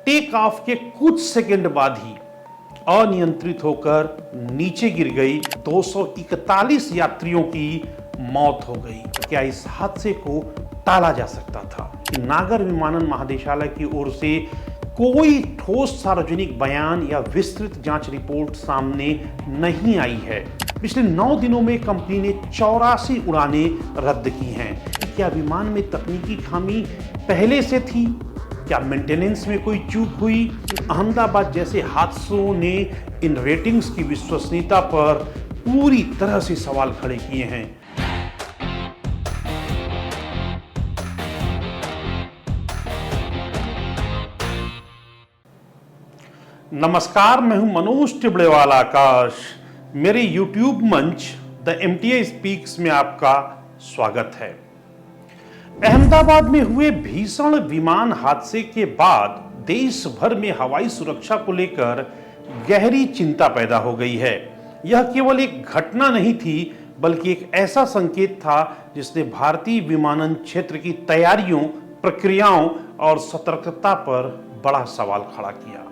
Take off के कुछ second बाद ही अनियंत्रित होकर नीचे गिर गई। 241 यात्रियों की मौत हो गई। क्या इस हादसे को टाला जा सकता था? नागर विमानन महानिदेशालय की ओर से कोई ठोस सार्वजनिक बयान या विस्तृत जांच रिपोर्ट सामने नहीं आई है। पिछले 9 दिनों में कंपनी ने 84 उड़ानें रद्द की हैं। क्या विमान में तकनीकी खामी पहले से थी? क्या मेंटेनेंस में कोई चूक हुई? अहमदाबाद जैसे हादसों ने इन रेटिंग्स की विश्वसनीयता पर पूरी तरह से सवाल खड़े किए हैं। नमस्कार, मैं हूं मनोज टिबड़ेवाला आकाश। मेरे YouTube मंच द MTI स्पीक्स में आपका स्वागत है। अहमदाबाद में हुए भीषण विमान हादसे के बाद देश भर में हवाई सुरक्षा को लेकर गहरी चिंता पैदा हो गई है। यह केवल एक घटना नहीं थी, बल्कि एक ऐसा संकेत था जिसने भारतीय विमानन क्षेत्र की तैयारियों, प्रक्रियाओं और सतर्कता पर बड़ा सवाल खड़ा किया।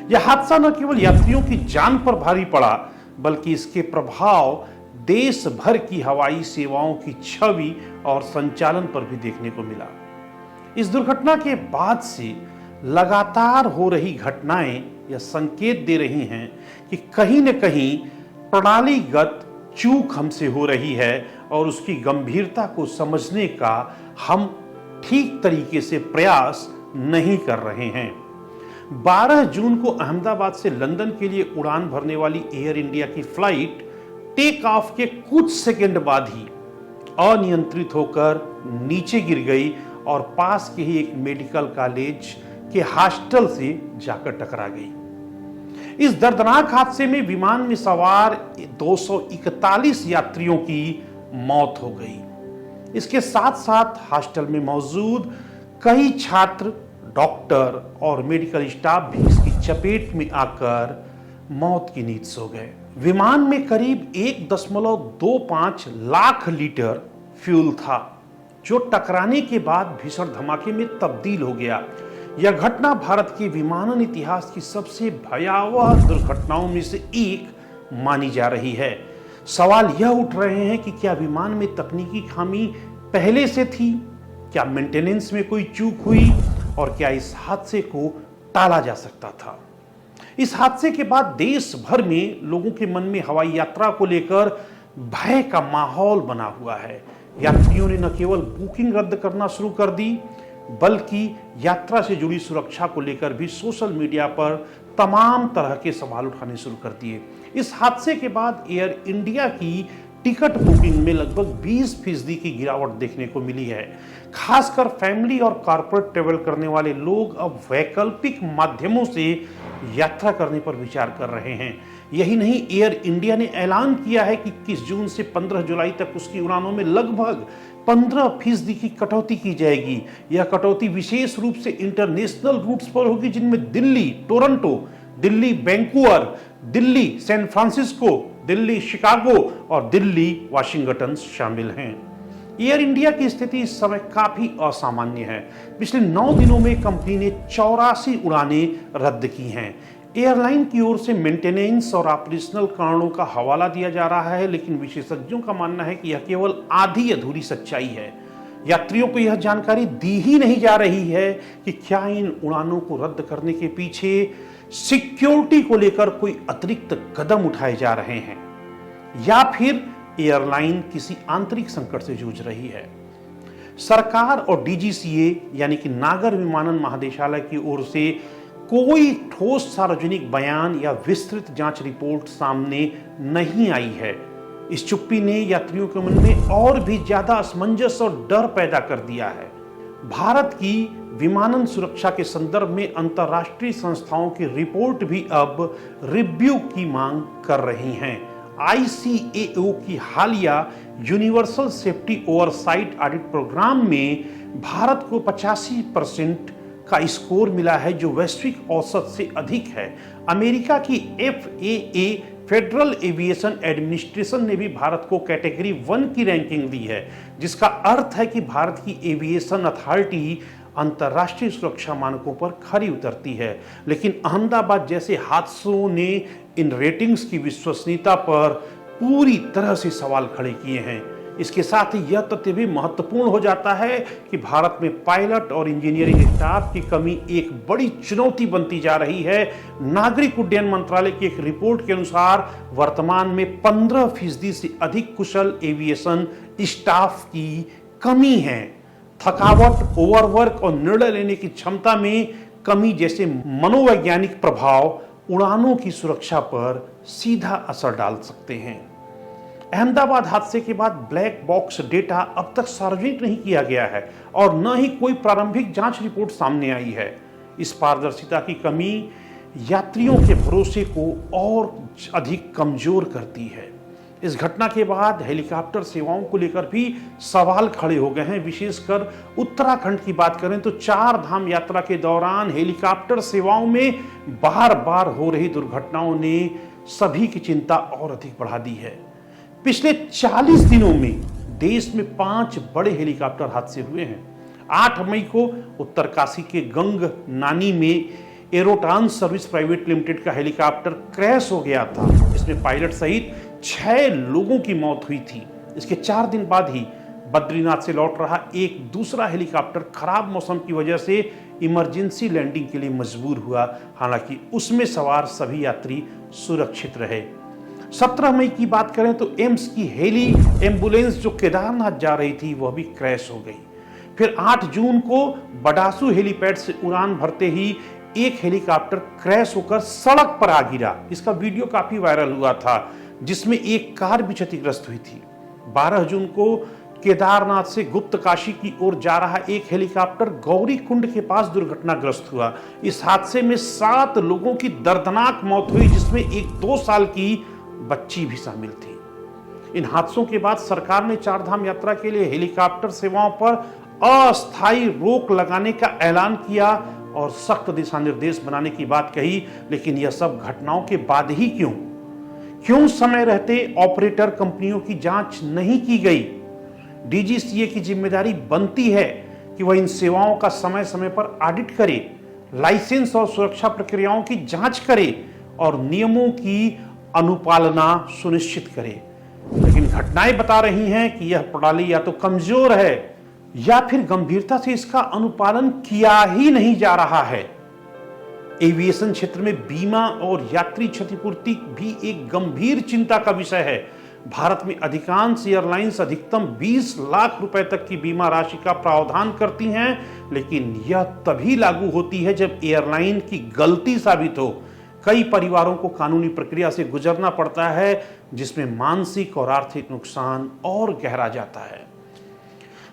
यह हादसा न केवल यात्रियों की जान पर भारी पड़ा, बल्कि इसके प्रभाव देश भर की हवाई सेवाओं की छवि और संचालन पर भी देखने को मिला। इस दुर्घटना के बाद से लगातार हो रही घटनाएं यह संकेत दे रही हैं कि कहीं न कहीं प्रणालीगत चूक हमसे हो रही है और उसकी गंभीरता को समझने का हम ठीक तरीके से प्रयास नहीं कर रहे हैं। 12 जून को अहमदाबाद से लंदन के लिए उड़ान भरने वाली एयर इंडिया की फ्लाइट टेक ऑफ के कुछ सेकंड बाद ही अनियंत्रित होकर नीचे गिर गई और पास के ही एक मेडिकल कॉलेज के हॉस्टल से जाकर टकरा गई। इस दर्दनाक हादसे में विमान में सवार 241 यात्रियों की मौत हो गई। इसके साथ साथ हॉस्टल में मौजूद कई छात्र, डॉक्टर और मेडिकल स्टाफ भी इसकी चपेट में आकर मौत की नींद सो गए। विमान में करीब 1.25 लाख लीटर फ्यूल था, जो टकराने के बाद भीषण धमाके में तब्दील हो गया। यह घटना भारत के विमानन इतिहास की सबसे भयावह दुर्घटनाओं में से एक मानी जा रही है। सवाल यह उठ रहे हैं कि क्या विमान में तकनीकी खामी पहले से थी? क्या मेंटेनेंस में कोई चूक हुई? और क्या इस हादसे को टाला जा सकता था? इस हादसे के बाद देश भर में लोगों के मन में हवाई यात्रा को लेकर भय का माहौल बना हुआ है। यात्रियों ने न केवल बुकिंग रद्द करना शुरू कर दी, बल्कि यात्रा से जुड़ी सुरक्षा को लेकर भी सोशल मीडिया पर तमाम तरह के सवाल उठाने शुरू कर दिए। इस हादसे के बाद एयर इंडिया की टिकट बुकिंग में लगभग 20% की गिरावट देखने को मिली है। खासकर फैमिली और कॉर्पोरेट ट्रैवल करने वाले लोग अब वैकल्पिक माध्यमों से यात्रा करने पर विचार कर रहे हैं। यही नहीं, एयर इंडिया ने ऐलान किया है कि 21 जून से 15 जुलाई तक उसकी उड़ानों में लगभग 15% की कटौती की जाएगी। यह कटौती विशेष रूप से इंटरनेशनल रूट्स पर होगी, जिनमें Delhi Toronto, Delhi Vancouver, Delhi San Francisco, Delhi Chicago और दिल्ली वाशिंगटन शामिल हैं। एयर इंडिया की स्थिति इस समय काफी असामान्य है। पिछले 9 दिनों में कंपनी ने 84 उड़ानें रद्द की हैं। एयरलाइन की ओर से मेंटेनेंस और ऑपरेशनल कारणों का हवाला दिया जा रहा है, लेकिन विशेषज्ञों का मानना है कि यह केवल आधी अधूरी सच्चाई है। यात्रियों को यह जानकारी दी ही नहीं जा रही है कि क्या इन उड़ानों को रद्द करने के पीछे सिक्योरिटी को लेकर कोई अतिरिक्त कदम उठाए जा रहे हैं, या फिर एयरलाइन किसी आंतरिक संकट से जूझ रही है। सरकार और DGCA यानी कि नागर विमानन महानिदेशालय की ओर से कोई ठोस सार्वजनिक बयान या विस्तृत जांच रिपोर्ट सामने नहीं आई है। इस चुप्पी ने यात्रियों के मन में और भी ज्यादा असमंजस और डर पैदा कर दिया है। भारत की विमानन सुरक्षा के संदर्भ में अंतर्राष्ट्रीय संस्थाओं की रिपोर्ट भी अब रिव्यू की मांग कर रही हैं। ICAO की हालिया universal safety oversight audit programme में भारत को 85% का स्कोर मिला है, जो वैश्विक औसत से अधिक है। अमेरिका की FAA फेडरल एविएशन एडमिनिस्ट्रेशन ने भी भारत को कैटेगरी 1 की रैंकिंग दी है, जिसका अर्थ है कि भारत की एविएशन अथॉरिटी अंतर्राष्ट्रीय सुरक्षा मानकों पर खरी उतरती है। लेकिन अहमदाबाद जैसे हादसों ने इन रेटिंग्स की विश्वसनीयता पर पूरी तरह से सवाल खड़े किए हैं। इसके साथ ही यह तथ्य भी महत्वपूर्ण हो जाता है कि भारत में पायलट और इंजीनियरिंग स्टाफ की कमी एक बड़ी चुनौती बनती जा रही है। नागरिक उड्डयन मंत्रालय की एक रिपोर्ट के अनुसार वर्तमान में 15% से अधिक कुशल एविएशन स्टाफ की कमी है। थकावट, ओवरवर्क और निर्णय लेने की क्षमता में कमी जैसे मनोवैज्ञानिक प्रभाव उड़ानों की सुरक्षा पर सीधा असर डाल सकते हैं। अहमदाबाद हादसे के बाद ब्लैक बॉक्स डेटा अब तक सार्वजनिक नहीं किया गया है और न ही कोई प्रारंभिक जांच रिपोर्ट सामने आई है। इस पारदर्शिता की कमी यात्रियों के भरोसे को और अधिक कमजोर करती है। इस घटना के बाद हेलीकॉप्टर सेवाओं को लेकर भी सवाल खड़े हो गए हैं। विशेषकर उत्तराखंड की बात करें तो 4 धाम यात्रा के दौरान हेलीकॉप्टर सेवाओं में बार बार हो रही दुर्घटनाओं ने सभी की चिंता और अधिक बढ़ा दी है। पिछले 40 दिनों में देश में 5 बड़े हेलीकॉप्टर हादसे हुए हैं। 8 मई को उत्तरकाशी के गंग नानी में एरोट्रांस सर्विस प्राइवेट लिमिटेड का हेलीकॉप्टर क्रैश हो गया था। इसमें पायलट सहित 6 लोगों की मौत हुई थी। इसके 4 दिन बाद ही बद्रीनाथ से लौट रहा एक दूसरा हेलीकॉप्टर खराब मौसम की वजह से इमरजेंसी लैंडिंग के लिए मजबूर हुआ। हालांकि उसमें सवार सभी यात्री सुरक्षित रहे। 17 मई की बात करें तो एम्स की हेली एम्बुलेंस जो केदारनाथ जा रही थी वह भी क्रैश हो गई। फिर 8 जून को बडासू हेलीपैड से उड़ान भरते ही एक हेलीकॉप्टर क्रैश होकर सड़क पर आ गिरा। इसका वीडियो काफी वायरल हुआ था, जिसमें एक कार भी क्षतिग्रस्त हुई थी। 12 जून को केदारनाथ से गुप्त काशी की ओर जा रहा एक हेलीकॉप्टर गौरी कुंड के पास दुर्घटनाग्रस्त हुआ। इस हादसे में 7 लोगों की दर्दनाक मौत हुई, जिसमें एक 2 साल की बच्ची भी शामिल थी। इन हादसों के बाद सरकार ने 4 धाम यात्रा के लिए हेलीकॉप्टर सेवाओं पर अस्थायी रोक लगाने का ऐलान किया और सख्त दिशा निर्देश बनाने की बात कही। लेकिन यह सब घटनाओं के बाद ही क्यों समय रहते ऑपरेटर कंपनियों की जांच नहीं की गई? डीजीसीए की जिम्मेदारी बनती है कि वह इन सेवाओं का समय समय पर ऑडिट करे, लाइसेंस और सुरक्षा प्रक्रियाओं की जांच करे और नियमों की अनुपालना सुनिश्चित करे। लेकिन घटनाएं बता रही हैं कि यह प्रणाली या तो कमजोर है या फिर गंभीरता से इसका अनुपालन किया ही नहीं जा रहा है। एविएशन क्षेत्र में बीमा और यात्री क्षतिपूर्ति भी एक गंभीर चिंता का विषय है। भारत में अधिकांश एयरलाइंस अधिकतम 20 लाख रुपए तक की बीमा राशि का प्रावधान करती हैं, लेकिन यह तभी लागू होती है जब एयरलाइन की गलती साबित हो। कई परिवारों को कानूनी प्रक्रिया से गुजरना पड़ता है, जिसमें मानसिक और आर्थिक नुकसान और गहरा जाता है।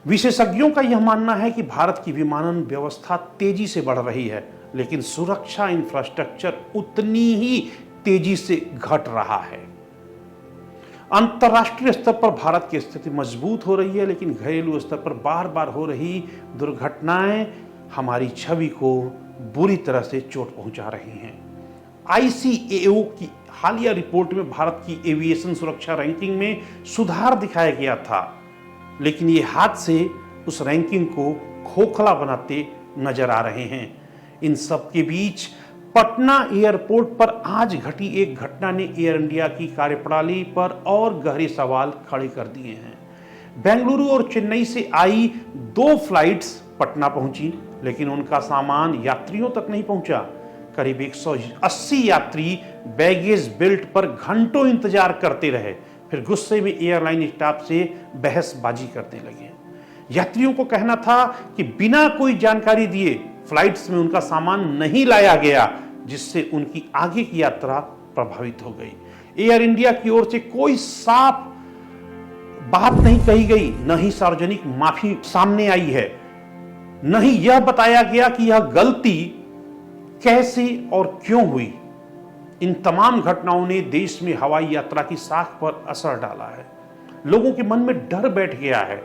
विशेषज्ञों का यह मानना है कि भारत की विमानन व्यवस्था तेजी से बढ़ रही है, लेकिन सुरक्षा इंफ्रास्ट्रक्चर उतनी ही तेजी से घट रहा है। अंतर्राष्ट्रीय स्तर पर भारत की स्थिति मजबूत हो रही है, लेकिन घरेलू स्तर पर बार बार हो रही दुर्घटनाएं हमारी छवि को बुरी तरह से चोट पहुंचा रही हैं। ICAO की हालिया रिपोर्ट में भारत की एविएशन सुरक्षा रैंकिंग में सुधार दिखाया गया था, लेकिन ये हादसे उस रैंकिंग को खोखला बनाते नजर आ रहे हैं। इन सब के बीच पटना एयरपोर्ट पर आज घटी एक घटना ने एयर इंडिया की कार्यप्रणाली पर और गहरे सवाल खड़े कर दिए हैं। बेंगलुरु और चेन्नई से आई 2 फ्लाइट्स पटना पहुंची, लेकिन उनका सामान यात्रियों तक नहीं पहुंचा। करीब 180 यात्री बैगेज बेल्ट पर घंटों इंतजार करते रहे, फिर गुस्से में एयरलाइन स्टाफ से बहसबाजी करने लगे। यात्रियों को कहना था कि बिना कोई जानकारी दिए फ्लाइट्स में उनका सामान नहीं लाया गया, जिससे उनकी आगे की यात्रा प्रभावित हो गई। एयर इंडिया की ओर से कोई साफ बात नहीं कही गई, न ही सार्वजनिक माफी सामने आई है, न ही यह बताया गया कि यह गलती कैसे और क्यों हुई। इन तमाम घटनाओं ने देश में हवाई यात्रा की साख पर असर डाला है। लोगों के मन में डर बैठ गया है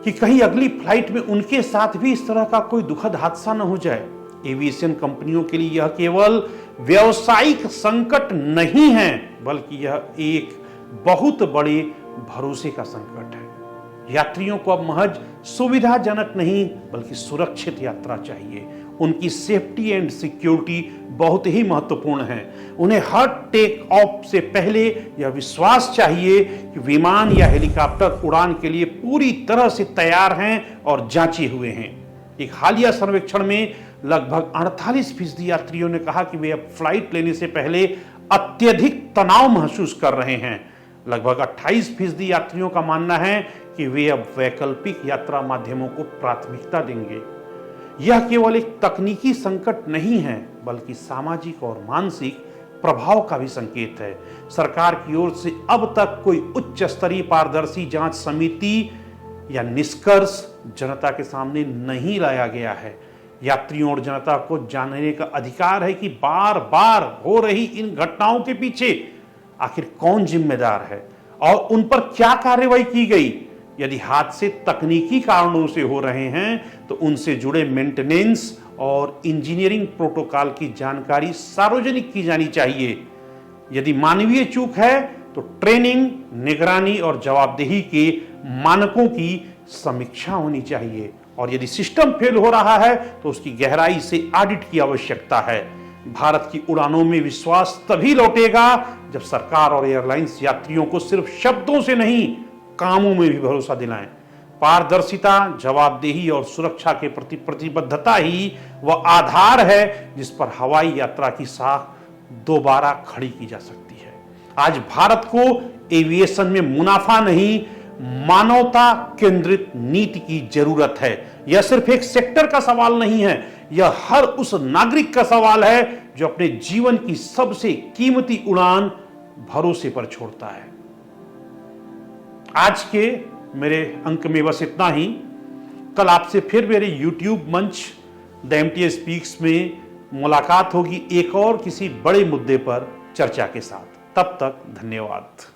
कि कहीं अगली फ्लाइट में उनके साथ भी इस तरह का कोई दुखद हादसा न हो जाए। एविएशन कंपनियों के लिए यह केवल व्यावसायिक संकट नहीं है, बल्कि यह एक बहुत बड़े भरोसे का संकट है। यात्रियों को अब महज सुविधाजनक नहीं बल्कि सुरक्षित यात्रा चाहिए। उनकी सेफ्टी एंड सिक्योरिटी बहुत ही महत्वपूर्ण है। उन्हें हर टेक ऑफ से पहले यह विश्वास चाहिए कि विमान या हेलीकॉप्टर उड़ान के लिए पूरी तरह से तैयार हैं और जांचे हुए हैं। एक हालिया सर्वेक्षण में लगभग 48% यात्रियों ने कहा कि वे अब फ्लाइट लेने से पहले अत्यधिक तनाव महसूस कर रहे हैं। लगभग 28% यात्रियों का मानना है कि वे अब वैकल्पिक यात्रा माध्यमों को प्राथमिकता देंगे। यह केवल एक तकनीकी संकट नहीं है बल्कि सामाजिक और मानसिक प्रभाव का भी संकेत है। सरकार की ओर से अब तक कोई उच्च स्तरीय पारदर्शी जांच समिति या निष्कर्ष जनता के सामने नहीं लाया गया है। यात्रियों और जनता को जानने का अधिकार है कि बार बार हो रही इन घटनाओं के पीछे आखिर कौन जिम्मेदार है और उन पर क्या कार्रवाई की गई। यदि हादसे तकनीकी कारणों से हो रहे हैं तो उनसे जुड़े मेंटेनेंस और इंजीनियरिंग प्रोटोकॉल की जानकारी सार्वजनिक की जानी चाहिए। यदि मानवीय चूक है तो ट्रेनिंग, निगरानी और जवाबदेही के मानकों की समीक्षा होनी चाहिए और यदि सिस्टम फेल हो रहा है तो उसकी गहराई से ऑडिट की आवश्यकता है। भारत की उड़ानों में विश्वास तभी लौटेगा जब सरकार और एयरलाइंस यात्रियों को सिर्फ शब्दों से नहीं कामों में भी भरोसा दिलाएं। पारदर्शिता, जवाबदेही और सुरक्षा के प्रति प्रतिबद्धता ही वह आधार है जिस पर हवाई यात्रा की साख दोबारा खड़ी की जा सकती है। आज भारत को एविएशन में मुनाफा नहीं, मानवता केंद्रित नीति की जरूरत है। यह सिर्फ एक सेक्टर का सवाल नहीं है, यह हर उस नागरिक का सवाल है जो अपने जीवन की सबसे कीमती उड़ान भरोसे पर छोड़ता है। आज के मेरे अंक में बस इतना ही। कल आपसे फिर मेरे YouTube मंच द एमटीए स्पीक्स में मुलाकात होगी एक और किसी बड़े मुद्दे पर चर्चा के साथ। तब तक धन्यवाद।